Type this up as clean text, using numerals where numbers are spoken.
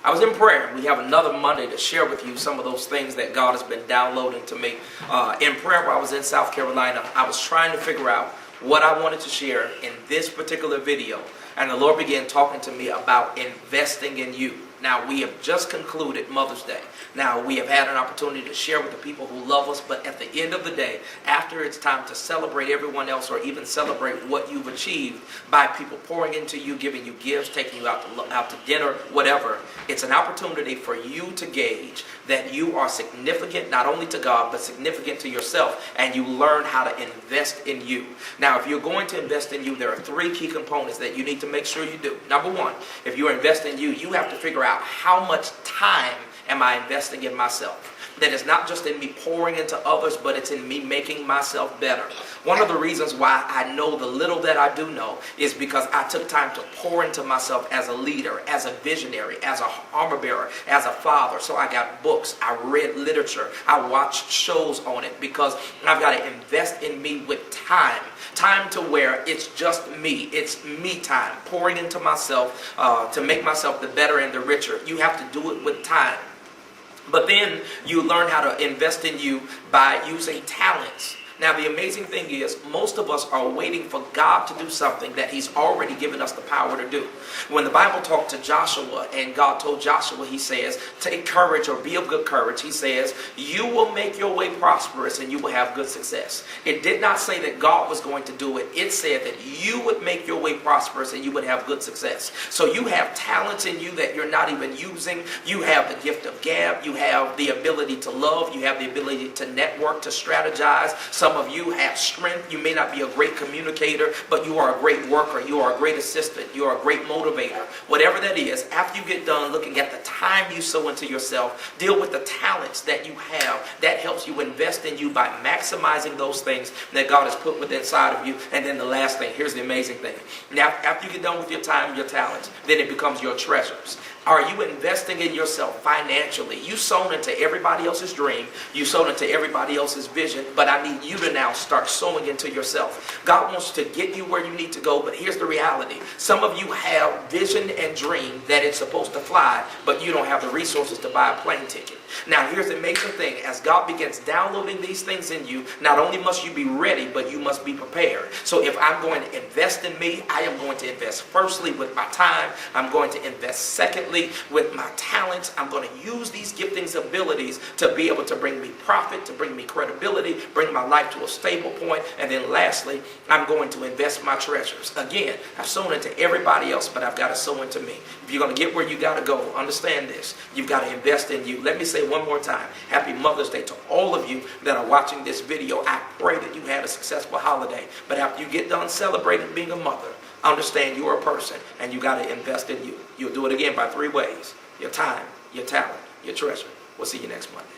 I was in prayer. We have another Monday to share with you some of those things that God has been downloading to me. In prayer while I was in South Carolina, I was trying to figure out what I wanted to share in this particular video. And the Lord began talking to me about investing in you. Now, we have just concluded Mother's Day. Now, we have had an opportunity to share with the people who love us, but at the end of the day, after it's time to celebrate everyone else or even celebrate what you've achieved by people pouring into you, giving you gifts, taking you out to dinner, whatever, it's an opportunity for you to gauge that you are significant not only to God, but significant to yourself, and you learn how to invest in you. Now, if you're going to invest in you, there are three key components that you need to make sure you do. Number one, if you invest in you, you have to figure out how much time am I investing in myself. That it's not just in me pouring into others, but it's in me making myself better. One of the reasons why I know the little that I do know is because I took time to pour into myself as a leader, as a visionary, as a armor bearer, as a father. So I got books, I read literature, I watched shows on it, because I've got to invest in me with time. Time to where it's just me. It's me time. Pouring into myself to make myself the better and the richer. You have to do it with time. But then you learn how to invest in you by using talents. Now, the amazing thing is, most of us are waiting for God to do something that He's already given us the power to do. When the Bible talked to Joshua and God told Joshua, He says, take courage or be of good courage. He says, you will make your way prosperous and you will have good success. It did not say that God was going to do it. It said that you would make your way prosperous and you would have good success. So you have talents in you that you're not even using. You have the gift of gab. You have the ability to love. You have the ability to network, to strategize. Some of you have strength. You may not be a great communicator, but you are a great worker. You are a great assistant. You are a great motivator. Whatever that is, after you get done looking at the time you sow into yourself, deal with the talents that you have. That helps you invest in you by maximizing those things that God has put within inside of you. And then the last thing, here's the amazing thing. Now, after you get done with your time, your talents, then it becomes your treasures. Are you investing in yourself financially? You sown into everybody else's dream. You sown into everybody else's vision. But I need you to now start sowing into yourself. God wants to get you where you need to go. But here's the reality. Some of you have vision and dream that it's supposed to fly, but you don't have the resources to buy a plane ticket. Now, here's the amazing thing. As God begins downloading these things in you, not only must you be ready, but you must be prepared. So if I'm going to invest in me, I am going to invest firstly with my time. I'm going to invest secondly with my talents. I'm going to use these giftings, abilities to be able to bring me profit, to bring me credibility, bring my life to a stable point. And then lastly, I'm going to invest my treasures. Again, I've sown into everybody else, but I've got to sow into me. If you're going to get where you got to go, understand this. You've got to invest in you. Let me say one more time, Happy Mother's Day to all of you that are watching this video. I pray that you had a successful holiday. But after you get done celebrating being a mother, understand you're a person and you got to invest in you. You'll do it again by three ways: your time, your talent, your treasure. We'll see you next Monday.